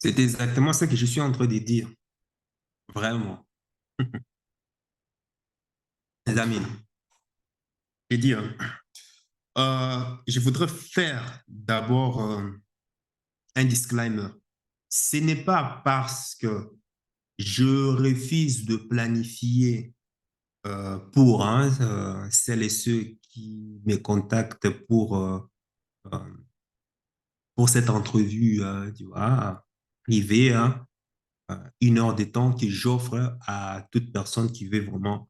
C'est exactement ce que je suis en train de dire. Vraiment. Les amis, je dis, je voudrais faire d'abord un disclaimer. Ce n'est pas parce que je refuse de planifier celles et ceux qui me contactent euh, pour cette entrevue, tu vois, privée, hein, 1 heure de temps que j'offre à toute personne qui veut vraiment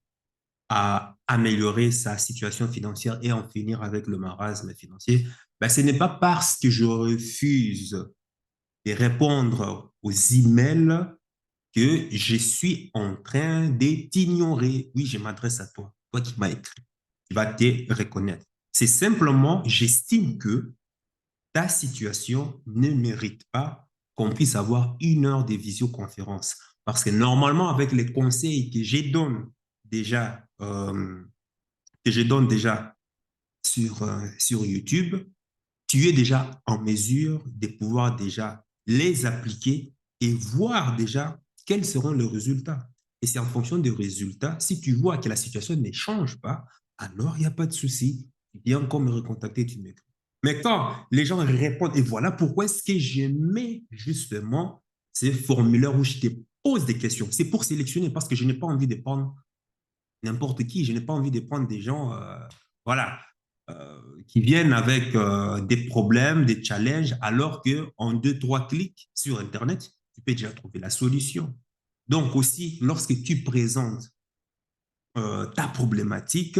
à améliorer sa situation financière et en finir avec le marasme financier, ben, ce n'est pas parce que je refuse de répondre aux emails que je suis en train de t'ignorer. Oui, je m'adresse à toi, toi qui m'as écrit. Tu vas te reconnaître. C'est simplement, j'estime que ta situation ne mérite pas qu'on puisse avoir 1 heure de visioconférence. Parce que normalement, avec les conseils déjà, que je donne déjà sur YouTube, tu es déjà en mesure de pouvoir déjà les appliquer et voir déjà quels seront les résultats. Et c'est en fonction des résultats, si tu vois que la situation ne change pas, alors il n'y a pas de souci. Tu viens encore me recontacter, tu m'écris. Mais quand les gens répondent, et voilà pourquoi est-ce que je mets justement ces formulaires où je te pose des questions. C'est pour sélectionner parce que je n'ai pas envie de prendre n'importe qui. Je n'ai pas envie de prendre des gens, voilà, qui viennent avec des problèmes, des challenges, alors qu'en 2, 3 clics sur Internet, tu peux déjà trouver la solution. Donc aussi, lorsque tu présentes ta problématique,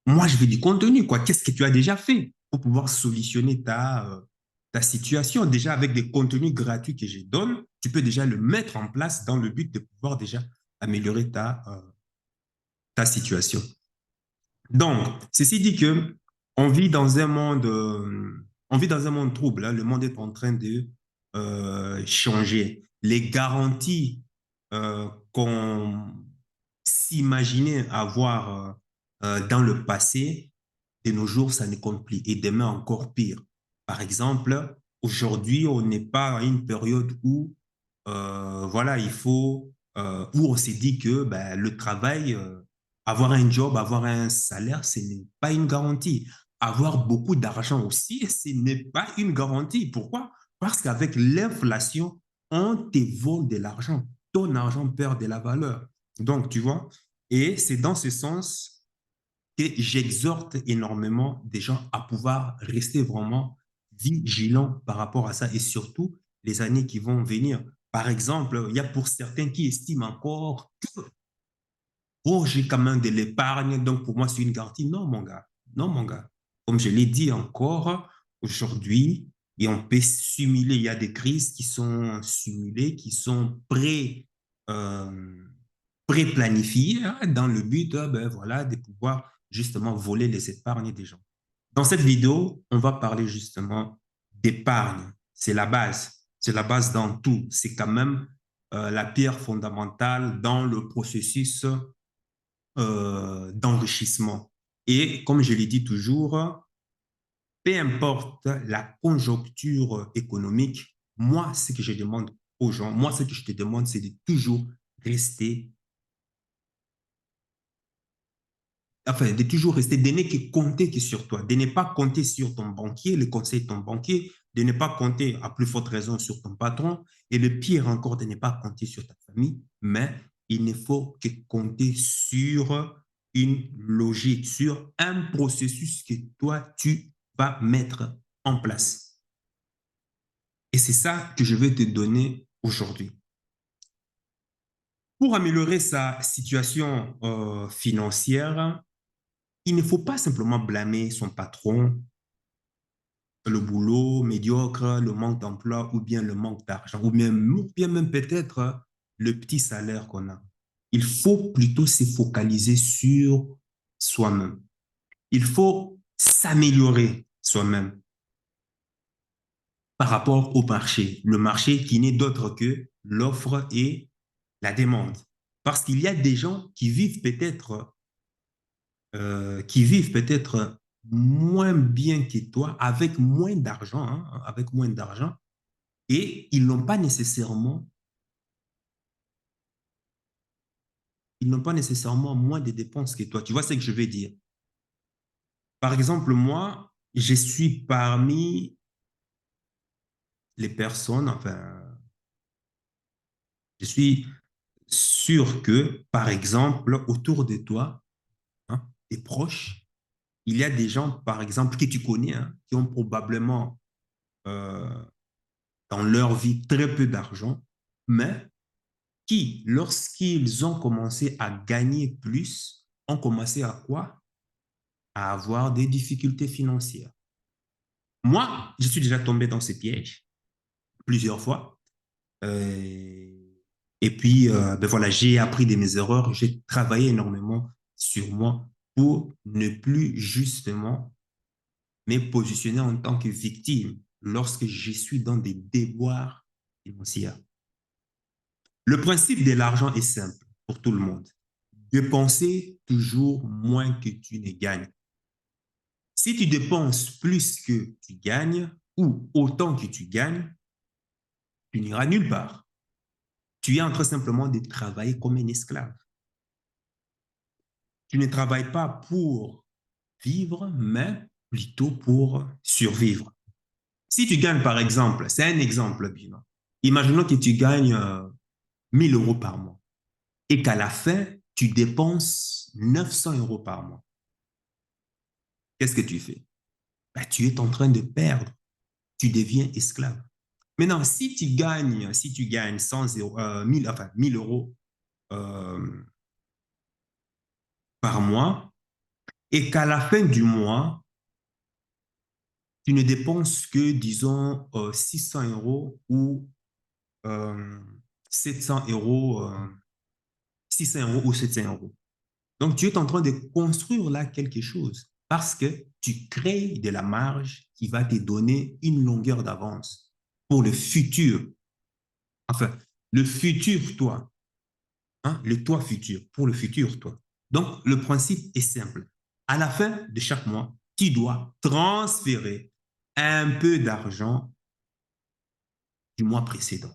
moi, je veux du contenu, quoi. Qu'est-ce que tu as déjà fait pour pouvoir solutionner ta situation? Déjà, avec des contenus gratuits que je donne, tu peux déjà le mettre en place dans le but de pouvoir déjà améliorer ta situation. Donc, ceci dit que on vit dans un monde trouble, hein. Le monde est en train de changer. Les garanties qu'on s'imaginait avoir dans le passé, de nos jours, ça ne compte plus. Et demain, encore pire. Par exemple, aujourd'hui, on n'est pas à une période où, voilà, où on s'est dit que ben, le travail, avoir un job, avoir un salaire, ce n'est pas une garantie. Avoir beaucoup d'argent aussi, ce n'est pas une garantie. Pourquoi? Parce qu'avec l'inflation, on te vole de l'argent. Ton argent perd de la valeur. Donc, tu vois, et c'est dans ce sens que j'exhorte énormément des gens à pouvoir rester vraiment vigilants par rapport à ça et surtout les années qui vont venir. Par exemple, il y a pour certains qui estiment encore que oh, j'ai quand même de l'épargne, donc pour moi, c'est une garantie. Non, mon gars. Non, mon gars. Comme je l'ai dit encore, aujourd'hui, et on peut simuler, il y a des crises qui sont simulées, qui sont euh, pré-planifiées, hein, dans le but ben, voilà, de pouvoir justement voler les épargnes des gens. Dans cette vidéo, on va parler justement d'épargne. C'est la base. C'est la base dans tout. C'est quand même la pierre fondamentale dans le processus d'enrichissement. Et comme je l'ai dit toujours, peu importe la conjoncture économique, moi, ce que je demande aux gens, moi, ce que je te demande, c'est de toujours rester, enfin, de toujours rester, de ne que compter que sur toi, de ne pas compter sur ton banquier, les conseils de ton banquier, de ne pas compter à plus forte raison sur ton patron, et le pire encore, de ne pas compter sur ta famille, mais il ne faut que compter sur une logique, sur un processus que toi, tu vas mettre en place. Et c'est ça que je vais te donner aujourd'hui. Pour améliorer sa situation financière, il ne faut pas simplement blâmer son patron, le boulot médiocre, le manque d'emploi ou bien le manque d'argent ou bien même peut-être le petit salaire qu'on a. Il faut plutôt se focaliser sur soi-même. Il faut s'améliorer soi-même par rapport au marché. Le marché qui n'est d'autre que l'offre et la demande. Parce qu'il y a des gens qui vivent peut-être moins bien que toi, avec moins d'argent, hein, avec moins d'argent, Et ils n'ont pas nécessairement moins de dépenses que toi. Tu vois ce que je veux dire? Par exemple, moi, je suis parmi les personnes, enfin, je suis sûr que, par exemple, autour de toi, hein, tes proches, il y a des gens, par exemple, que tu connais, hein, qui ont probablement euh, dans leur vie très peu d'argent, mais qui, lorsqu'ils ont commencé à gagner plus, ont commencé à quoi? À avoir des difficultés financières. Moi, je suis déjà tombé dans ces pièges plusieurs fois. Euh, et puis, ben voilà, j'ai appris de mes erreurs, j'ai travaillé énormément sur moi pour ne plus justement me positionner en tant que victime lorsque je suis dans des déboires financiers. Le principe de l'argent est simple pour tout le monde. Dépenser toujours moins que tu ne gagnes. Si tu dépenses plus que tu gagnes ou autant que tu gagnes, tu n'iras nulle part. Tu es en train simplement de travailler comme un esclave. Tu ne travailles pas pour vivre, mais plutôt pour survivre. Si tu gagnes, par exemple, c'est un exemple, Bino. Imaginons que tu gagnes 1000 euros par mois et qu'à la fin, tu dépenses 900 euros par mois. Qu'est-ce que tu fais? Ben, tu es en train de perdre. Tu deviens esclave. Maintenant, si tu gagnes 100 euros, 1000, enfin, 1000 euros euh, par mois et qu'à la fin du mois, tu ne dépenses que, disons, 600 euros ou euh, 700 euros, 600 euros ou 700 euros. Donc, tu es en train de construire là quelque chose parce que tu crées de la marge qui va te donner une longueur d'avance pour le futur. Enfin, le futur toi, hein, le toi futur, pour le futur toi. Donc, le principe est simple. À la fin de chaque mois, tu dois transférer un peu d'argent du mois précédent.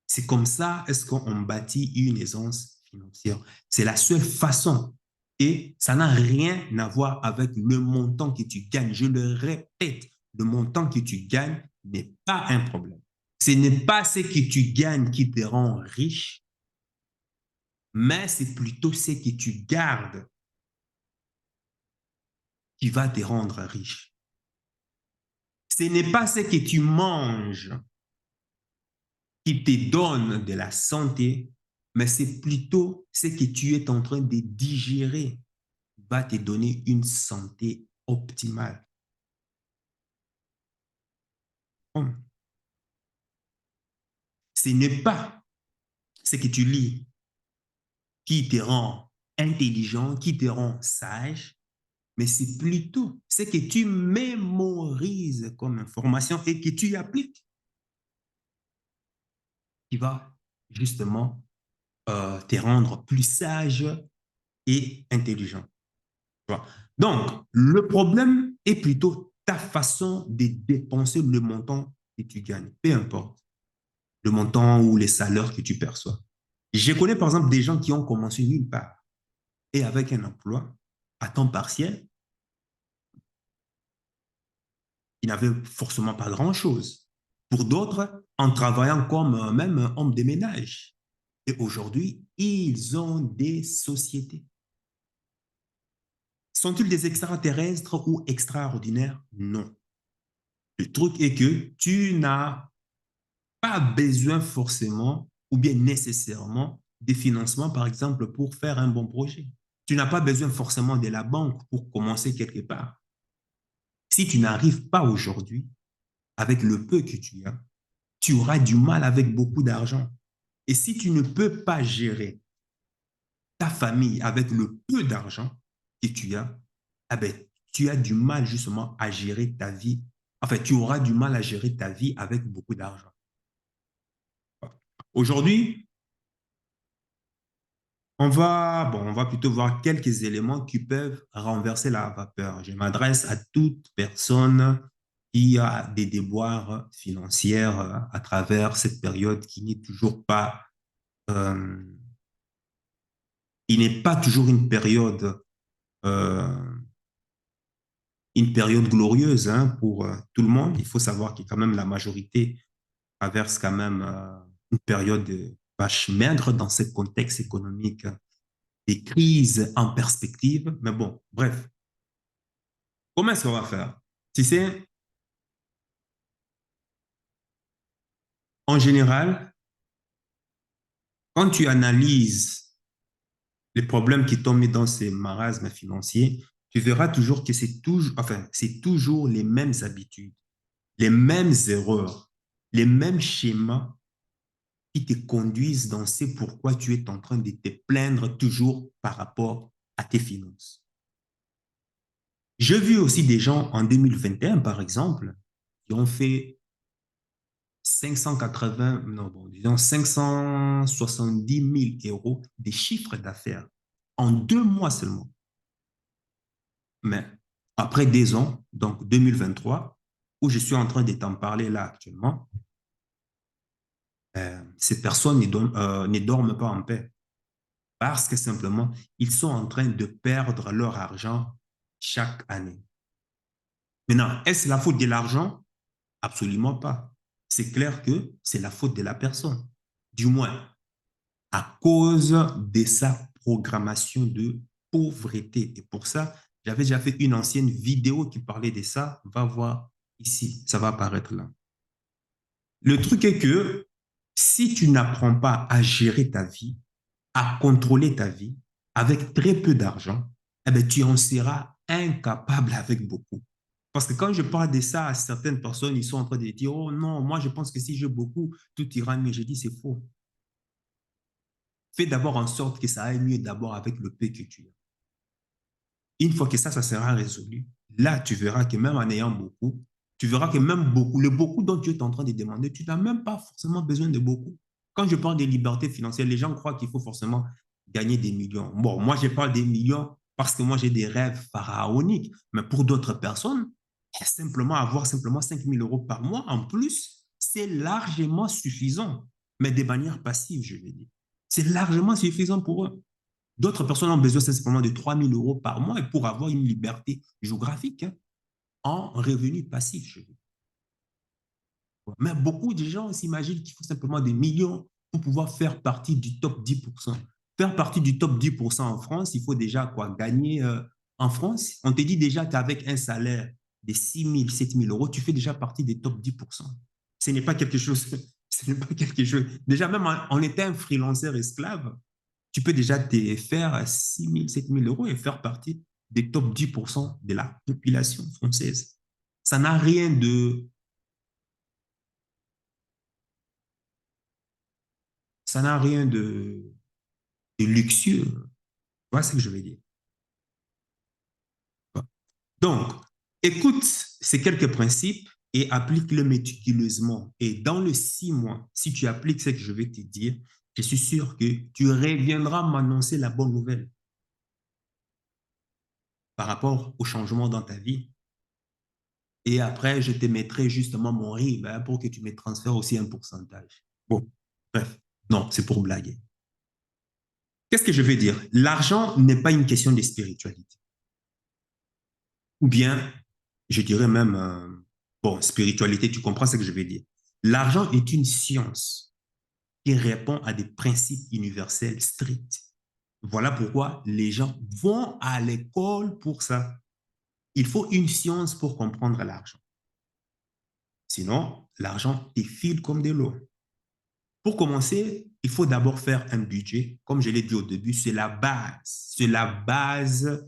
C'est comme ça est-ce qu'on bâtit une aisance financière. C'est la seule façon. Et ça n'a rien à voir avec le montant que tu gagnes. Je le répète, le montant que tu gagnes n'est pas un problème. Ce n'est pas ce que tu gagnes qui te rend riche, mais c'est plutôt ce que tu gardes qui va te rendre riche. Ce n'est pas ce que tu manges qui te donne de la santé, mais c'est plutôt ce que tu es en train de digérer qui va te donner une santé optimale. Bon. Ce n'est pas ce que tu lis qui te rend intelligent, qui te rend sage, mais c'est plutôt ce que tu mémorises comme information et que tu appliques qui va justement te rendre plus sage et intelligent. Donc, le problème est plutôt ta façon de dépenser le montant que tu gagnes, peu importe le montant ou les salaires que tu perçois. Je connais par exemple des gens qui ont commencé nulle part et avec un emploi à temps partiel, ils n'avaient forcément pas grand-chose. Pour d'autres, en travaillant comme même homme de ménage. Et aujourd'hui, ils ont des sociétés. Sont-ils des extraterrestres ou extraordinaires? Non. Le truc est que tu n'as pas besoin forcément ou bien nécessairement des financements, par exemple, pour faire un bon projet. Tu n'as pas besoin forcément de la banque pour commencer quelque part. Si tu n'arrives pas aujourd'hui avec le peu que tu as, tu auras du mal avec beaucoup d'argent. Et si tu ne peux pas gérer ta famille avec le peu d'argent que tu as, ah ben, tu as du mal justement à gérer ta vie. Enfin, tu auras du mal à gérer ta vie avec beaucoup d'argent. Aujourd'hui, on va plutôt voir quelques éléments qui peuvent renverser la vapeur. Je m'adresse à toute personne qui a des déboires financiers à travers cette période qui n'est toujours pas, euh, il n'est pas toujours euh, une période glorieuse hein, pour tout le monde. Il faut savoir que quand même la majorité traverse quand même une période vache maigre dans ce contexte économique, des crises en perspective. Mais bon, bref, comment est-ce qu'on va faire? Tu sais, en général, quand tu analyses les problèmes qui t'ont mis dans ces marasmes financiers, tu verras toujours que c'est toujours les mêmes habitudes, les mêmes erreurs, les mêmes schémas qui te conduisent dans ce pourquoi tu es en train de te plaindre toujours par rapport à tes finances. J'ai vu aussi des gens en 2021, par exemple, qui ont fait 580, non, bon, disons 570 000 euros de chiffre d'affaires en 2 mois seulement. Mais après des ans, donc 2023, où je suis en train de t'en parler là actuellement, ces personnes ne dorment pas en paix parce que simplement, ils sont en train de perdre leur argent chaque année. Maintenant, est-ce la faute de l'argent? Absolument pas. C'est clair que c'est la faute de la personne. Du moins, à cause de sa programmation de pauvreté. Et pour ça, j'avais déjà fait une ancienne vidéo qui parlait de ça. Va voir ici, ça va apparaître là. Le truc est que si tu n'apprends pas à gérer ta vie, à contrôler ta vie avec très peu d'argent, eh bien, tu en seras incapable avec beaucoup. Parce que quand je parle de ça à certaines personnes, ils sont en train de dire, oh non, moi je pense que si j'ai beaucoup, tout ira mieux. Je dis, c'est faux. Fais d'abord en sorte que ça aille mieux d'abord avec le peu que tu as. Une fois que ça sera résolu, là, tu verras que même en ayant beaucoup, tu verras que même beaucoup, le beaucoup dont tu es en train de demander, tu n'as même pas forcément besoin de beaucoup. Quand je parle de liberté financière, les gens croient qu'il faut forcément gagner des millions. Bon, moi, je parle des millions parce que moi, j'ai des rêves pharaoniques. Mais pour d'autres personnes, simplement avoir simplement 5 000 € par mois en plus, c'est largement suffisant. Mais de manière passive, je veux dire. C'est largement suffisant pour eux. D'autres personnes ont besoin simplement de 3 000 € par mois et pour avoir une liberté géographique hein, en revenu passif. Je veux dire. Mais beaucoup de gens s'imaginent qu'il faut simplement des millions pour pouvoir faire partie du top 10%. Faire partie du top 10% en France, il faut déjà quoi gagner en France. On te dit déjà qu'avec un salaire de 6 000, 7 000 €, tu fais déjà partie des top 10%. Ce n'est pas quelque chose, ce n'est pas quelque chose. Déjà, même en étant un freelancer esclave, tu peux déjà te faire 6 000, 7 000 € et faire partie des top 10% de la population française. Ça n'a rien de, ça n'a rien de luxueux. Tu vois ce que je veux dire? Donc, écoute ces quelques principes et applique-les méticuleusement. Et dans les 6 mois, si tu appliques ce que je vais te dire, je suis sûr que tu reviendras m'annoncer la bonne nouvelle par rapport au changement dans ta vie. Et après, je te mettrai justement mon RIB hein, pour que tu me transfères aussi un pourcentage. Bon, bref, non, c'est pour blaguer. Qu'est-ce que je veux dire? L'argent n'est pas une question de spiritualité. Ou bien, je dirais même, bon, spiritualité, tu comprends ce que je veux dire. L'argent est une science qui répond à des principes universels stricts. Voilà pourquoi les gens vont à l'école pour ça. Il faut une science pour comprendre l'argent. Sinon, l'argent défile comme de l'eau. Pour commencer, il faut d'abord faire un budget. Comme je l'ai dit au début, c'est la base. C'est la base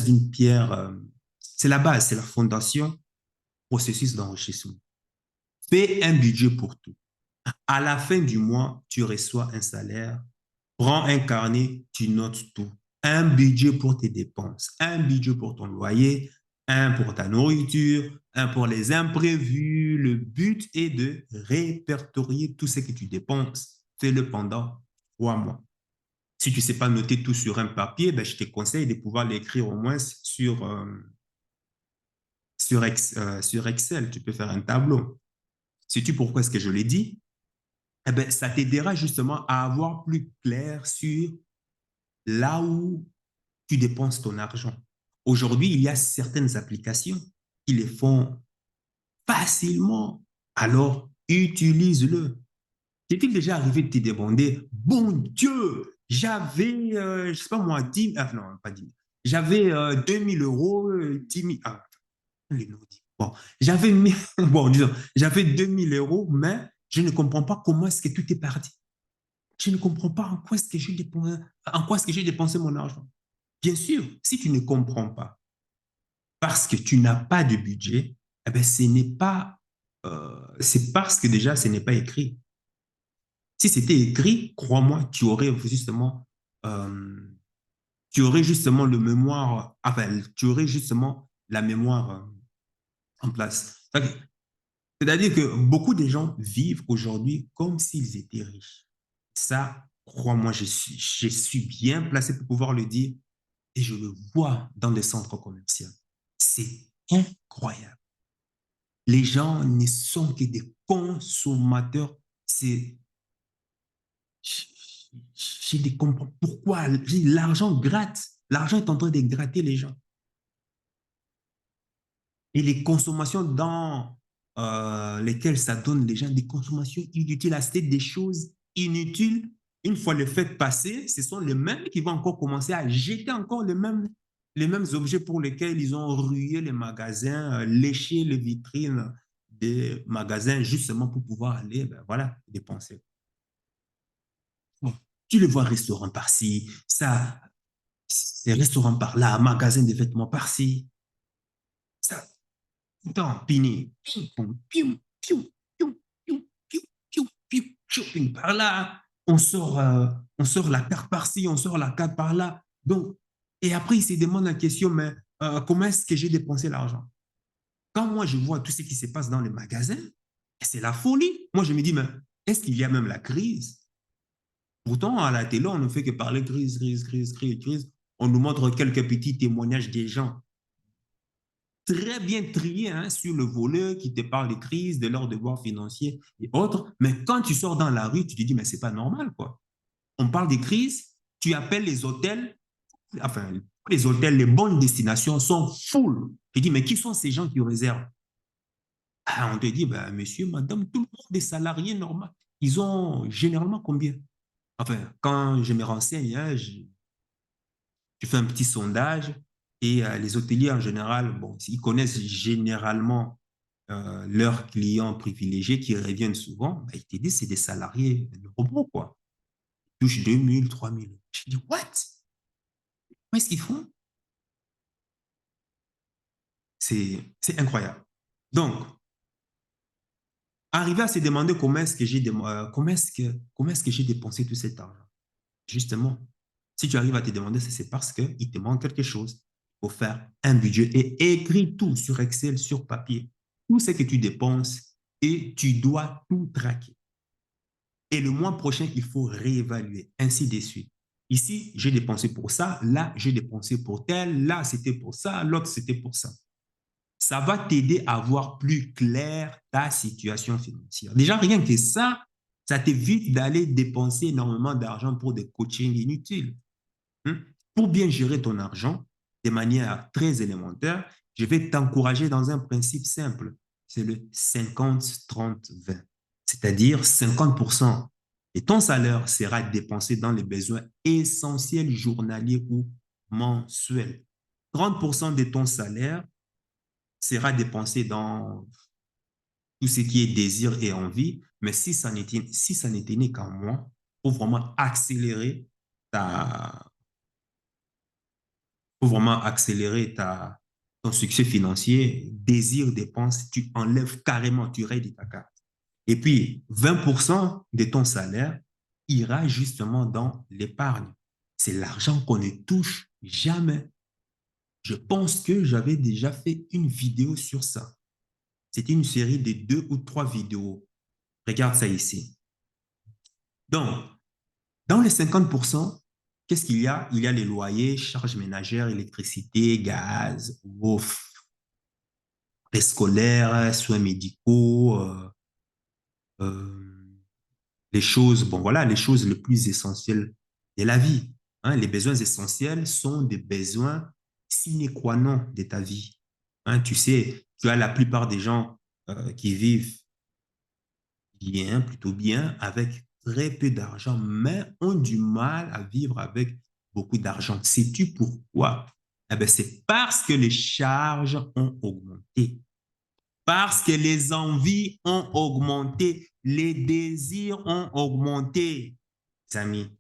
d'une pierre. C'est la base, c'est la fondation processus d'enrichissement. Fais un budget pour tout. À la fin du mois, tu reçois un salaire. Prends un carnet, tu notes tout. Un budget pour tes dépenses, un budget pour ton loyer, un pour ta nourriture, un pour les imprévus. Le but est de répertorier tout ce que tu dépenses. Fais-le pendant 3 mois. Si tu ne sais pas noter tout sur un papier, ben, je te conseille de pouvoir l'écrire au moins sur Excel, tu peux faire un tableau. Sais-tu pourquoi est-ce que je l'ai dit? Eh bien, ça t'aidera justement à avoir plus clair sur là où tu dépenses ton argent. Aujourd'hui, il y a certaines applications qui les font facilement. Alors, utilise-le. T'est-il déjà arrivé de te demander, bon Dieu, j'avais, je ne sais pas moi, 10, ah non, pas 10 000, j'avais 2 000 euros, 10 000, ah, les maudits. Bon, j'avais, bon, disons, j'avais 2 000 euros, mais je ne comprends pas comment est-ce que tout est parti. Je ne comprends pas en quoi est-ce que j'ai dépensé mon argent. Bien sûr, si tu ne comprends pas parce que tu n'as pas de budget, eh ben, ce n'est pas, c'est parce que déjà, ce n'est pas écrit. Si c'était écrit, crois-moi, euh, tu aurais justement le mémoire, enfin, tu aurais justement la mémoire en place. C'est-à-dire que beaucoup de gens vivent aujourd'hui comme s'ils étaient riches. Ça, crois-moi, je suis bien placé pour pouvoir le dire et je le vois dans les centres commerciaux. C'est incroyable. Les gens ne sont que des consommateurs. C'est, je ne comprends pourquoi. L'argent gratte. L'argent est en train de gratter les gens. Et les consommations dans lesquelles ça donne les gens des consommations inutiles, acheter des choses inutiles. Une fois le fait passé, ce sont les mêmes qui vont encore commencer à jeter encore les mêmes objets pour lesquels ils ont rué les magasins, léché les vitrines des magasins justement pour pouvoir aller, ben voilà, dépenser. Bon, tu le vois restaurant par-ci, ça, c'est restaurant par-là, magasin de vêtements par-ci. Ça, dans Pini, ping, pong, piou, piou, piou, piou, piou, piou, piou, shopping par là, on sort la carte par-ci, on sort la carte par-là. Donc, et après, il se demande la question, mais comment est-ce que j'ai dépensé l'argent? Quand moi, je vois tout ce qui se passe dans les magasins, c'est la folie. Moi, je me dis, mais est-ce qu'il y a même la crise? Pourtant, à la télé, on ne fait que parler crise, crise, crise, crise, crise. On nous montre quelques petits témoignages des gens très bien triés hein, sur le volet qui te parle des crises, de leurs devoirs financiers et autres. Mais quand tu sors dans la rue, tu te dis, mais c'est pas normal, quoi. On parle des crises, tu appelles les hôtels, enfin, les hôtels, les bonnes destinations sont full. Tu dis, mais qui sont ces gens qui réservent? Ah, on te dit, ben, monsieur, madame, tout le monde est salarié normal. Ils ont généralement combien? Enfin, quand je me renseigne, hein, je fais un petit sondage et les hôteliers en général, bon, ils connaissent généralement leurs clients privilégiés qui reviennent souvent. Ben, ils te disent c'est des salariés de robots, quoi. Ils touchent 2 000, 3 000. Je dis, what? Qu'est-ce qu'ils font? C'est incroyable. Donc, arriver à se demander comment est-ce que j'ai dépensé tout cet argent. Justement, si tu arrives à te demander, c'est parce qu'il te manque quelque chose. Il faut faire un budget et écrire tout sur Excel, sur papier. Tout ce que tu dépenses et tu dois tout traquer. Et le mois prochain, il faut réévaluer, ainsi de suite. Ici, j'ai dépensé pour ça, là, j'ai dépensé pour tel, là, c'était pour ça, l'autre, c'était pour ça. Ça va t'aider à voir plus clair ta situation financière. Déjà, rien que ça t'évite d'aller dépenser énormément d'argent pour des coachings inutiles. Hmm? Pour bien gérer ton argent de manière très élémentaire, je vais t'encourager dans un principe simple. C'est le 50-30-20. C'est-à-dire 50% de ton salaire sera dépensé dans les besoins essentiels journaliers ou mensuels. 30% de ton salaire sera dépensé dans tout ce qui est désir et envie. Mais si ça n'était qu'en moi, pour vraiment accélérer ta, pour vraiment accélérer ton succès financier, désir, dépense, tu enlèves carrément, tu rayes ta carte. Et puis, 20% de ton salaire ira justement dans l'épargne. C'est l'argent qu'on ne touche jamais. Je pense que j'avais déjà fait une vidéo sur ça. C'était une série de 2 ou 3 vidéos. Regarde ça ici. Donc, dans les 50%, qu'est-ce qu'il y a? Il y a les loyers, charges ménagères, électricité, gaz, ouf. les scolaires, soins médicaux, euh, les choses, bon voilà, les choses les plus essentielles de la vie. Hein. Les besoins essentiels sont des besoins sine qua non de ta vie. Hein, tu sais, tu as la plupart des gens qui vivent bien, plutôt bien, avec très peu d'argent, mais ont du mal à vivre avec beaucoup d'argent. Sais-tu pourquoi? Eh ben, c'est parce que les charges ont augmenté, parce que les envies ont augmenté, les désirs ont augmenté, amis.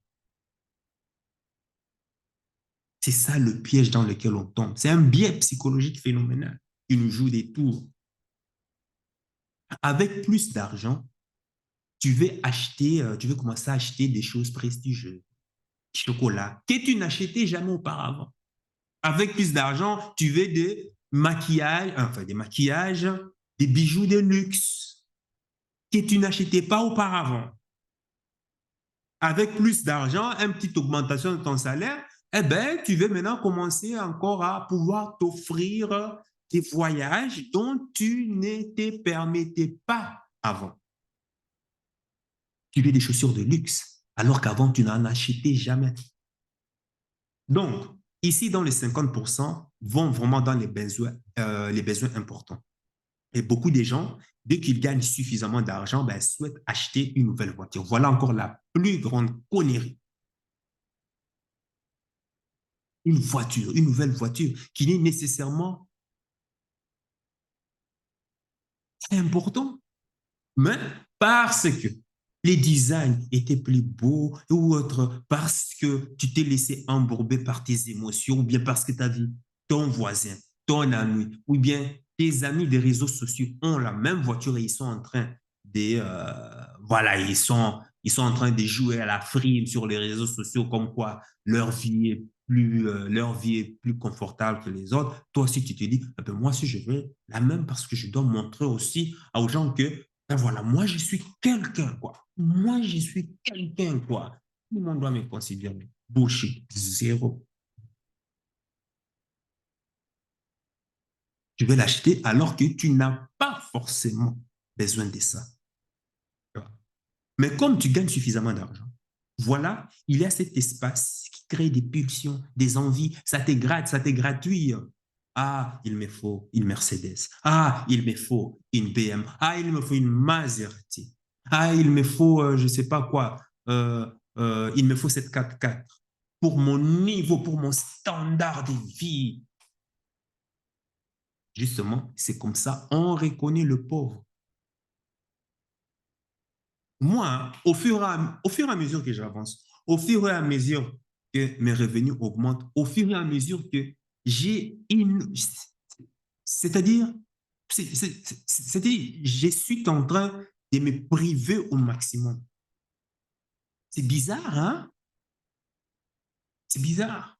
C'est ça le piège dans lequel on tombe. C'est un biais psychologique phénoménal qui nous joue des tours. Avec plus d'argent, tu veux commencer à acheter des choses prestigieuses, chocolat, que tu n'achetais jamais auparavant. Avec plus d'argent, tu veux des maquillages, des bijoux de luxe que tu n'achetais pas auparavant. Avec plus d'argent, une petite augmentation de ton salaire, eh ben, tu veux maintenant commencer encore à pouvoir t'offrir des voyages dont tu ne te permettais pas avant. Tu veux des chaussures de luxe, alors qu'avant, tu n'en achetais jamais. Donc, ici, dans les 50%, vont vraiment dans les besoins importants. Et beaucoup de gens, dès qu'ils gagnent suffisamment d'argent, ben, souhaitent acheter une nouvelle voiture. Voilà encore la plus grande connerie. Une voiture, une nouvelle voiture, qui n'est nécessairement important, mais parce que les designs étaient plus beaux ou autre, parce que tu t'es laissé embourber par tes émotions, ou bien parce que tu as vu ton voisin, ton ami, ou bien tes amis des réseaux sociaux ont la même voiture et ils sont en train voilà, ils sont en train de jouer à la frime sur les réseaux sociaux comme quoi leur vie est plus confortable que les autres. Toi aussi, tu te dis, eh ben, moi aussi, je veux la même parce que je dois montrer aussi aux gens que ben voilà, moi, je suis quelqu'un, quoi. Moi, je suis quelqu'un, quoi. Tout le monde doit me considérer. Bullshit, zéro. Tu veux l'acheter alors que tu n'as pas forcément besoin de ça. Mais comme tu gagnes suffisamment d'argent, voilà, il y a cet espace qui crée des pulsions, des envies. Ça te gratte, ça te gratouille. Ah, il me faut une Mercedes. Ah, il me faut une BM. Ah, il me faut une Maserati. Ah, il me faut, je ne sais pas quoi. Il me faut cette 4x4. Pour mon niveau, pour mon standard de vie. Justement, c'est comme ça, on reconnaît le pauvre. Moi, au fur et à mesure que j'avance, au fur et à mesure que mes revenus augmentent, au fur et à mesure que j'ai une... C'est-à-dire, c'est-à-dire, je suis en train de me priver au maximum. C'est bizarre, hein? C'est bizarre.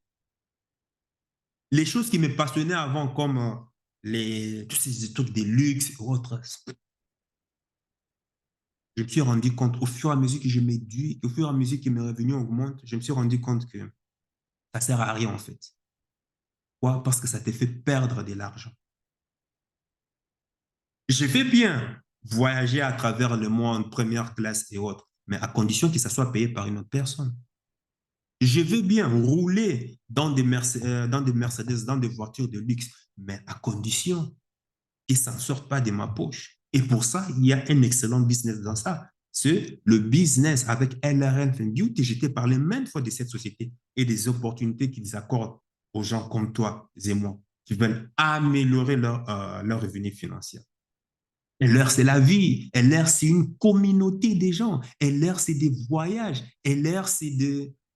Les choses qui me passionnaient avant, comme tous ces trucs de luxe et autres, je me suis rendu compte au fur et à mesure que je m'éduque, au fur et à mesure que mes revenus augmentent, je me suis rendu compte que ça sert à rien en fait. Pourquoi? Parce que ça te fait perdre de l'argent. Je vais bien voyager à travers le monde, première classe et autres, mais à condition que ça soit payé par une autre personne. Je veux bien rouler dans des Mercedes, dans des voitures de luxe, mais à condition que ça ne sorte pas de ma poche. Et pour ça, il y a un excellent business dans ça. C'est le business avec LRL Beauty. Je t'ai parlé maintes fois de cette société et des opportunités qu'ils accordent aux gens comme toi et moi qui veulent améliorer leur revenu financier. LR, c'est la vie. LR, c'est une communauté des gens. LR, c'est des voyages. LR, c'est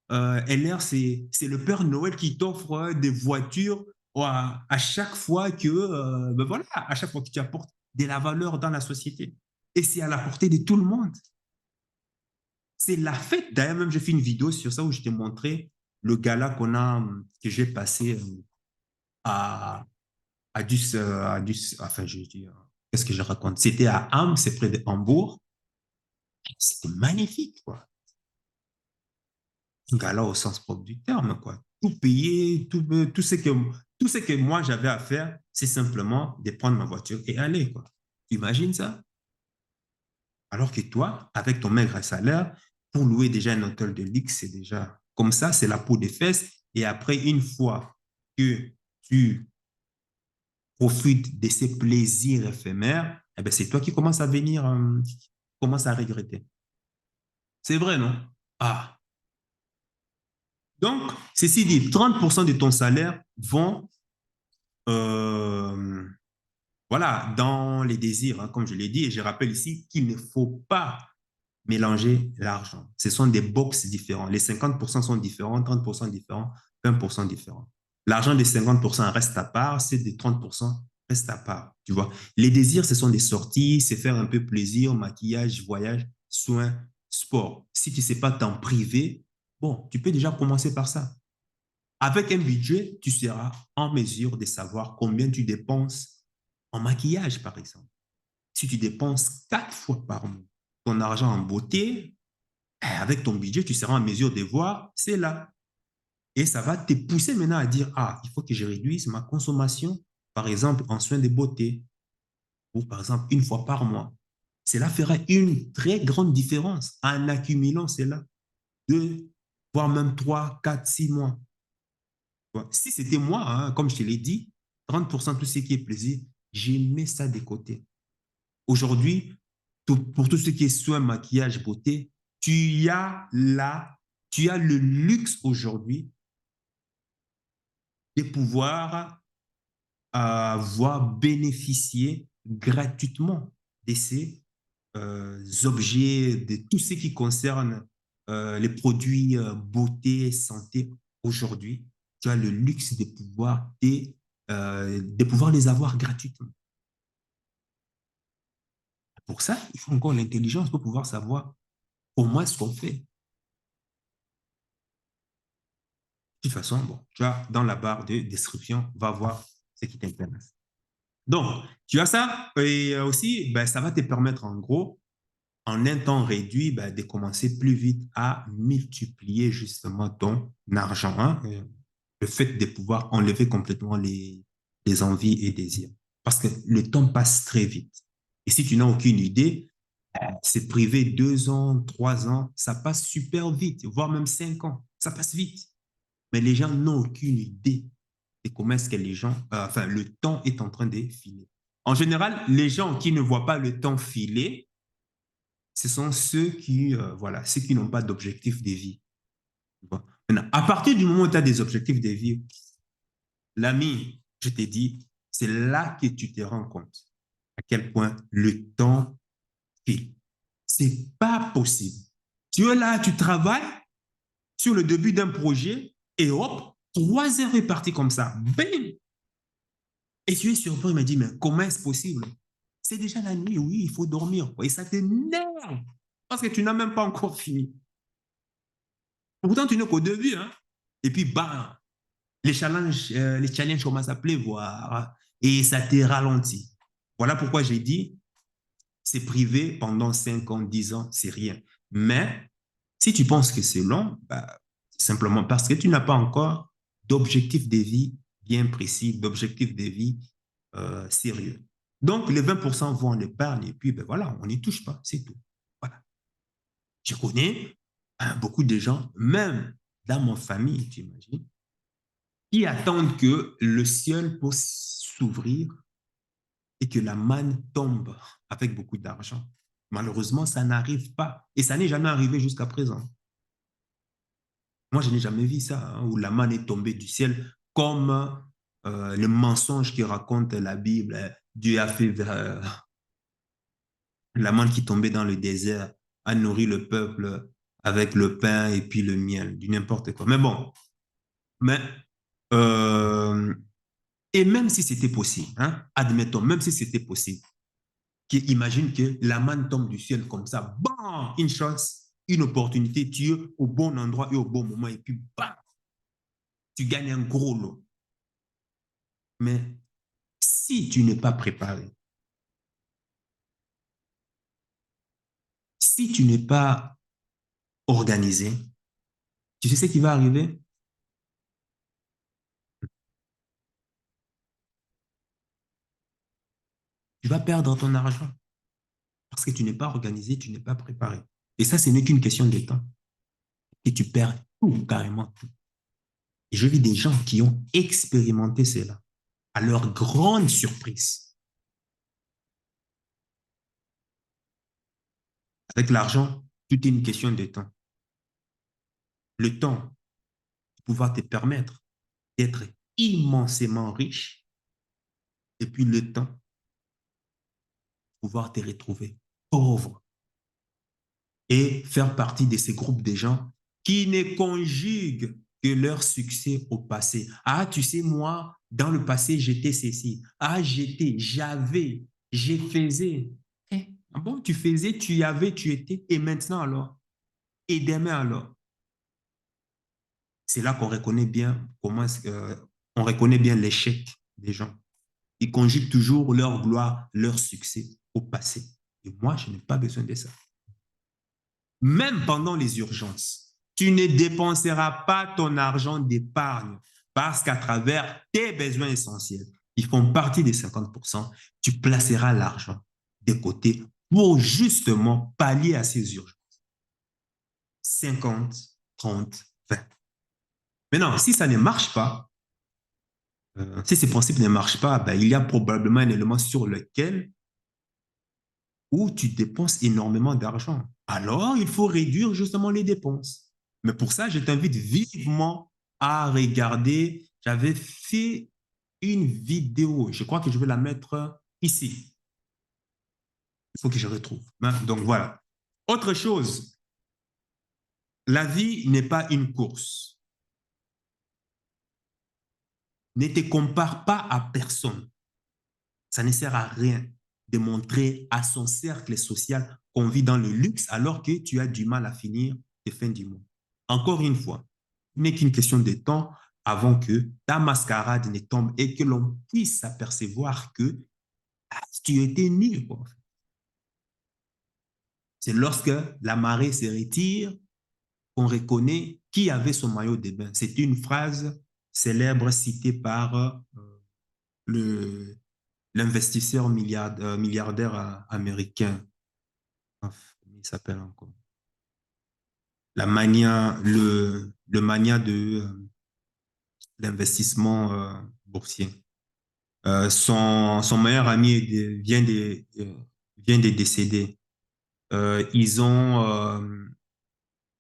le Père Noël qui t'offre des voitures à chaque fois ben voilà, à chaque fois que tu apportes de la valeur dans la société. Et c'est à la portée de tout le monde. C'est la fête. D'ailleurs, même, j'ai fait une vidéo sur ça où je t'ai montré le gala que j'ai passé à, enfin, je dis, qu'est-ce que je raconte? C'était à Ham, c'est près de Hambourg. C'était magnifique, quoi. Un gala au sens propre du terme, quoi. tout payer, tout ce que moi j'avais à faire, c'est simplement de prendre ma voiture et aller, quoi. Tu imagines ça? Alors que toi, avec ton maigre salaire, pour louer déjà un hôtel de luxe, c'est déjà comme ça, c'est la peau des fesses. Et après, une fois que tu profites de ces plaisirs éphémères, eh ben, c'est toi qui commences à venir, qui commence à regretter. C'est vrai, non? Ah. Donc, ceci dit, 30% de ton salaire vont euh, voilà, dans les désirs, hein, comme je l'ai dit, et je rappelle ici qu'il ne faut pas mélanger l'argent. Ce sont des box différents. Les 50% sont différents, 30% différents, 20% différents. L'argent des 50% reste à part, c'est des 30% reste à part. Tu vois, les désirs, ce sont des sorties, c'est faire un peu plaisir, maquillage, voyage, soins, sport. Si tu ne sais pas t'en priver, bon, tu peux déjà commencer par ça. Avec un budget, tu seras en mesure de savoir combien tu dépenses en maquillage, par exemple. Si tu dépenses 4 fois par mois ton argent en beauté, avec ton budget, tu seras en mesure de voir, c'est là. Et ça va te pousser maintenant à dire, ah, il faut que je réduise ma consommation, par exemple, en soins de beauté, ou par exemple, 1 fois par mois. Cela fera une très grande différence en accumulant cela, 2, voire même 3, 4, 6 mois. Si c'était moi, hein, comme je te l'ai dit, 30% tout ce qui est plaisir, j'ai mis ça de côté. Aujourd'hui, pour tout ce qui est soins, maquillage, beauté, tu as là, tu as le luxe aujourd'hui de pouvoir avoir bénéficié gratuitement de ces objets, de tout ce qui concerne les produits beauté, santé aujourd'hui. Tu as le luxe de pouvoir les avoir gratuitement. Pour ça, il faut encore l'intelligence pour pouvoir savoir comment est-ce qu'on fait. De toute façon, bon, tu as dans la barre de description, va voir ce qui t'intéresse. Donc, tu as ça et aussi, ben, ça va te permettre en gros, en un temps réduit, ben, de commencer plus vite à multiplier justement ton argent. Hein, le fait de pouvoir enlever complètement les envies et désirs. Parce que le temps passe très vite. Et si tu n'as aucune idée, c'est privé 2 ans, 3 ans, ça passe super vite, voire même 5 ans. Ça passe vite. Mais les gens n'ont aucune idée de comment est-ce que les gens, enfin, le temps est en train de filer. En général, les gens qui ne voient pas le temps filer, ce sont ceux qui, voilà, ceux qui n'ont pas d'objectif de vie. Bon. Maintenant, à partir du moment où tu as des objectifs de vie, l'ami, je t'ai dit, c'est là que tu te rends compte à quel point le temps file. C'est pas possible. Tu es là, tu travailles sur le début d'un projet et hop, 3 heures est parti comme ça. Bim! Et tu es surpris, il m'a dit, mais comment est-ce possible? C'est déjà la nuit, oui, il faut dormir. Et ça t'énerve parce que tu n'as même pas encore fini. Pourtant, tu n'es qu'au début. Hein? Et puis, bam, les challenges commencent à pleuvoir et ça te ralentit. Voilà pourquoi j'ai dit, c'est privé pendant 5 ans, 10 ans, c'est rien. Mais si tu penses que c'est long, bah, c'est simplement parce que tu n'as pas encore d'objectif de vie bien précis, d'objectif de vie sérieux. Donc, les 20% vont en épargne et puis, ben voilà, on n'y touche pas, c'est tout. Voilà. Je connais beaucoup de gens, même dans ma famille, tu imagines, qui attendent que le ciel puisse s'ouvrir et que la manne tombe avec beaucoup d'argent. Malheureusement, ça n'arrive pas. Et ça n'est jamais arrivé jusqu'à présent. Moi, je n'ai jamais vu ça, hein, où la manne est tombée du ciel, comme le mensonge qui raconte la Bible. Dieu a fait la manne qui tombait dans le désert, a nourri le peuple avec le pain et puis le miel, du n'importe quoi. Mais bon, mais, euh, et même si c'était possible, hein, admettons, même si c'était possible, imagine que la manne tombe du ciel comme ça, bam, une chance, une opportunité, tu es au bon endroit et au bon moment, et puis bam, tu gagnes un gros lot. Mais si tu n'es pas préparé, si tu n'es pas organisé, tu sais ce qui va arriver? tu vas perdre ton argent parce que tu n'es pas organisé, tu n'es pas préparé. Et ça, ce n'est qu'une question de temps. Et tu perds tout, carrément tout. Et je vis des gens qui ont expérimenté cela, à leur grande surprise. Avec l'argent, tout est une question de temps. Le temps de pouvoir te permettre d'être immensément riche, et puis le temps de pouvoir te retrouver pauvre et faire partie de ces groupes de gens qui ne conjuguent que leur succès au passé. Ah, tu sais, moi, dans le passé, j'étais ceci. Ah, j'étais, j'avais, j'ai faisais. Eh, ah bon, tu faisais, tu y avais, tu étais. Et maintenant alors? Et demain alors? C'est là qu'on reconnaît bien comment on reconnaît bien l'échec des gens. Ils conjuguent toujours leur gloire, leur succès au passé. Et moi, je n'ai pas besoin de ça. Même pendant les urgences, tu ne dépenseras pas ton argent d'épargne parce qu'à travers tes besoins essentiels, qui font partie des 50%, tu placeras l'argent de côté pour justement pallier à ces urgences. 50, 30, 20. Maintenant, si ça ne marche pas, si ces principes ne marchent pas, ben, il y a probablement un élément sur lequel où tu dépenses énormément d'argent. Alors, il faut réduire justement les dépenses. Mais pour ça, je t'invite vivement à regarder. J'avais fait une vidéo, je crois que je vais la mettre ici. Il faut que je retrouve. Donc voilà. Autre chose, la vie n'est pas une course. Ne te compare pas à personne. Ça ne sert à rien de montrer à son cercle social qu'on vit dans le luxe alors que tu as du mal à finir tes fins du mois. Encore une fois, il n'est qu'une question de temps avant que ta mascarade ne tombe et que l'on puisse s'apercevoir que tu étais nul. C'est lorsque la marée se retire qu'on reconnaît qui avait son maillot de bain. C'est une phrase célèbre citée par le l'investisseur milliardaire américain. Il s'appelle encore. Le mania de l'investissement boursier. Son meilleur ami vient de décéder. Euh, ils ont, euh,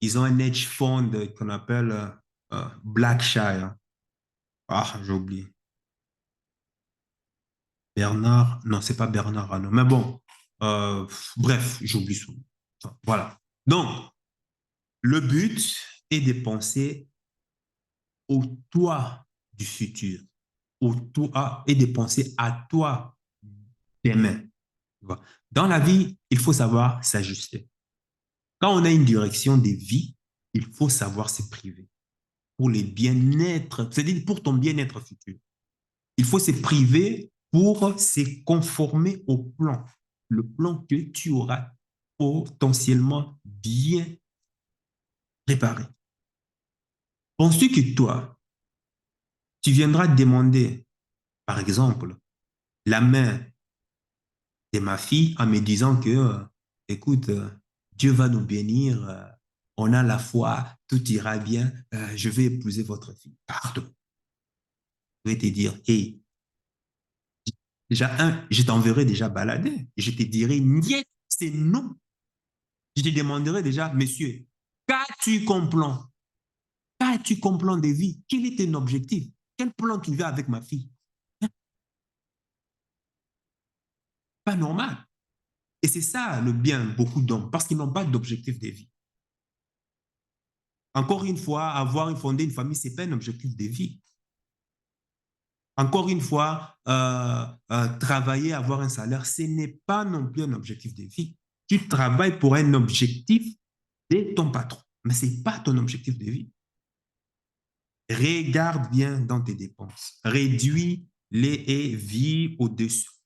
ils ont un hedge fund qu'on appelle Blackshire. Ah, j'ai oublié. Bernard, non, c'est pas Bernard Arnault. Mais bon, euh, bref, j'oublie son nom. Enfin, voilà. Donc, le but est de penser au toi du futur, au toi et de penser à toi demain. Dans la vie, il faut savoir s'ajuster. Quand on a une direction de vie, il faut savoir se priver pour le bien-être, c'est-à-dire pour ton bien-être futur. Il faut se priver pour se conformer au plan, le plan que tu auras potentiellement bien préparé. Penses-tu que toi, tu viendras demander, par exemple, la main de ma fille en me disant que, écoute, Dieu va nous bénir, on a la foi, tout ira bien, je vais épouser votre fille. Pardon. Je vais te dire, hey, déjà, je t'enverrai déjà balader. Je te dirai, niet, c'est non. Je te demanderai déjà, monsieur, qu'as-tu comme plan? Qu'as-tu comme plan de vie? Quel est ton objectif? Quel plan tu veux avec ma fille? Pas normal. Et c'est ça le bien, beaucoup d'hommes, parce qu'ils n'ont pas d'objectif de vie. Encore une fois, fonder une famille, ce n'est pas un objectif de vie. Encore une fois, travailler, avoir un salaire, ce n'est pas non plus un objectif de vie. Tu travailles pour un objectif de ton patron, mais ce n'est pas ton objectif de vie. Regarde bien dans tes dépenses. Réduis-les et vis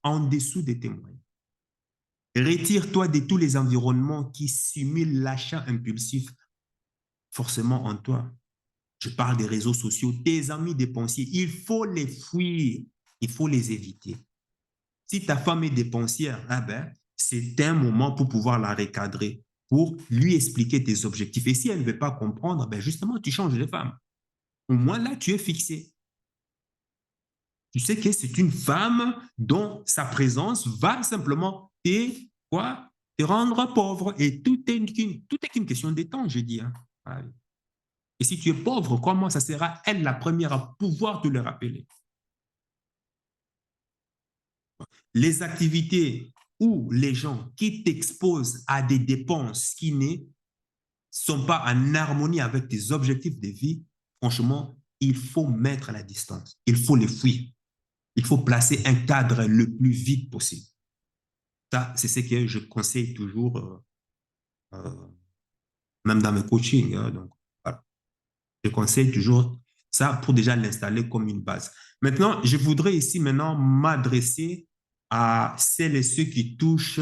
en dessous de tes moyens. Retire-toi de tous les environnements qui simulent l'achat impulsif forcément en toi. Je parle des réseaux sociaux, tes amis dépensiers, il faut les fuir, il faut les éviter. Si ta femme est dépensière, ah ben, c'est un moment pour pouvoir la recadrer, pour lui expliquer tes objectifs. Et si elle ne veut pas comprendre, ben justement, tu changes de femme. Au moins là, tu es fixé. Tu sais que c'est une femme dont sa présence va simplement te rendre pauvre. Et tout est une question de temps, je dis. Hein. Et si tu es pauvre, comment ça sera elle la première à pouvoir te le rappeler? Les activités ou les gens qui t'exposent à des dépenses qui ne sont pas en harmonie avec tes objectifs de vie, franchement, il faut mettre à la distance. Il faut les fuir. Il faut placer un cadre le plus vite possible. Ça, c'est ce que je conseille toujours, même dans mes coachings. Hein, donc, voilà. Je conseille toujours ça pour déjà l'installer comme une base. Maintenant, je voudrais ici maintenant m'adresser à celles et ceux qui touchent,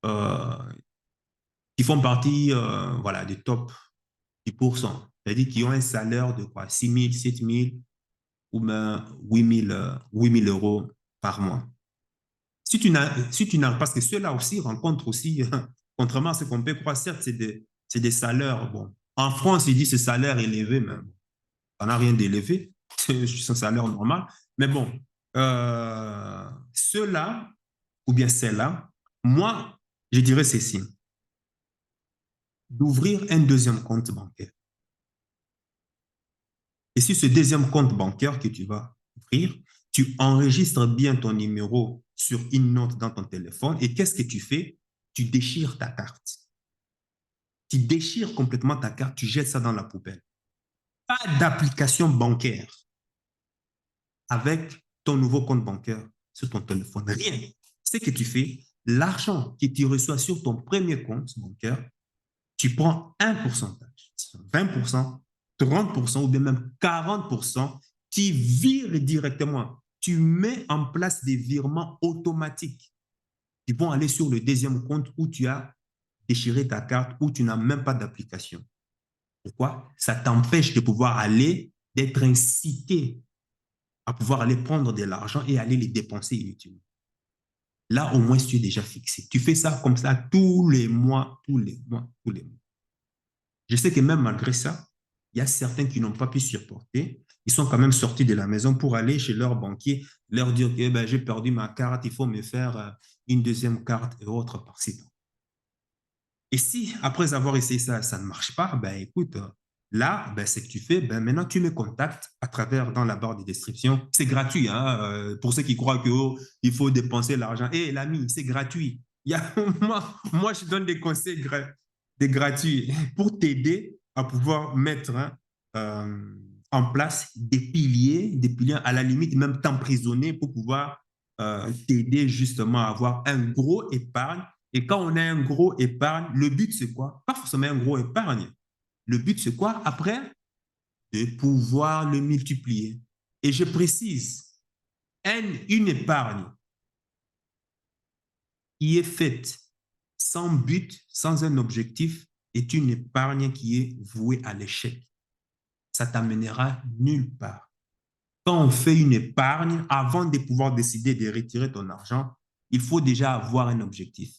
qui font partie voilà, du top 10%. C'est-à-dire qui ont un salaire de quoi? 6 000, 7 000 ou même 8 000 euros par mois. Si tu n'as, parce que ceux-là aussi rencontrent aussi, contrairement à ce qu'on peut croire, certes, c'est des salaires. Bon, en France, ils disent ce salaire élevé, mais ça n'a rien d'élevé. C'est un salaire normal. Mais bon, ceux-là, ou bien celles-là, moi, je dirais ceci, d'ouvrir un deuxième compte bancaire. Et sur ce deuxième compte bancaire que tu vas ouvrir, tu enregistres bien ton numéro sur une note dans ton téléphone. Et qu'est-ce que tu fais? Tu déchires ta carte. Tu déchires complètement ta carte, tu jettes ça dans la poubelle. Pas d'application bancaire avec ton nouveau compte bancaire sur ton téléphone. Rien. Ce que tu fais, l'argent que tu reçois sur ton premier compte bancaire, tu prends un pourcentage, 20%, 30% ou bien même 40%, tu vires directement. Tu mets en place des virements automatiques qui vont aller sur le deuxième compte où tu as déchiré ta carte, où tu n'as même pas d'application. Pourquoi? Ça t'empêche de pouvoir aller, d'être incité à pouvoir aller prendre de l'argent et aller les dépenser inutilement. Là, au moins, tu es déjà fixé. Tu fais ça comme ça tous les mois, tous les mois, tous les mois. Je sais que même malgré ça, il y a certains qui n'ont pas pu supporter. Ils sont quand même sortis de la maison pour aller chez leur banquier, leur dire que ben, j'ai perdu ma carte, il faut me faire une deuxième carte et autres par-ci. Et si, après avoir essayé ça, ça ne marche pas, ben écoute, là, ben, ce que tu fais, ben, maintenant tu me contactes à travers dans la barre de description. C'est gratuit, hein, pour ceux qui croient qu'il il faut dépenser l'argent. Hé, l'ami, c'est gratuit. Il y a, moi, je donne des conseils des gratuits pour t'aider à pouvoir mettre hein, en place des piliers à la limite même t'emprisonner pour pouvoir t'aider justement à avoir un gros épargne. Et quand on a un gros épargne, le but c'est quoi? Pas forcément un gros épargne. Le but c'est quoi? Après, de pouvoir le multiplier. Et je précise, une épargne qui est faite sans but, sans un objectif, est une épargne qui est vouée à l'échec. Ça t'amènera nulle part. Quand on fait une épargne, avant de pouvoir décider de retirer ton argent, il faut déjà avoir un objectif.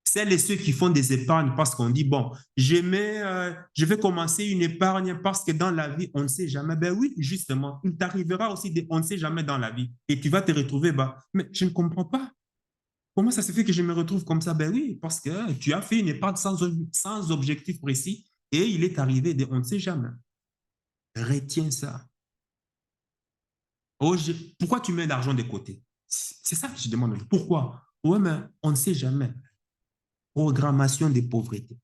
Celles et ceux qui font des épargnes parce qu'on dit, bon, je vais commencer une épargne parce que dans la vie, on ne sait jamais. Ben oui, justement, il t'arrivera aussi, on ne sait jamais dans la vie. Et tu vas te retrouver, bah, mais je ne comprends pas. Comment ça se fait que je me retrouve comme ça? Ben oui, parce que tu as fait une épargne sans objectif précis et il est arrivé, on ne sait jamais. Retiens ça. Oh, pourquoi tu mets l'argent de côté? C'est ça que je demande. Pourquoi? Oui, mais on ne sait jamais. Programmation de pauvreté.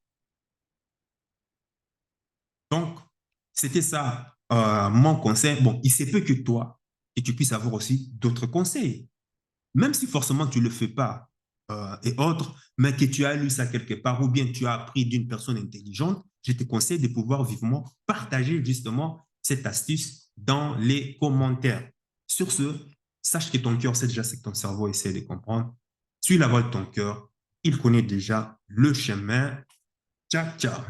Donc, c'était ça mon conseil. Bon, il se peut que toi, et tu puisses avoir aussi d'autres conseils. Même si forcément tu ne le fais pas et autres, mais que tu as lu ça quelque part ou bien tu as appris d'une personne intelligente, je te conseille de pouvoir vivement partager justement cette astuce dans les commentaires. Sur ce, sache que ton cœur sait déjà ce que ton cerveau essaie de comprendre. Suis la voie de ton cœur. Il connaît déjà le chemin. Ciao, ciao.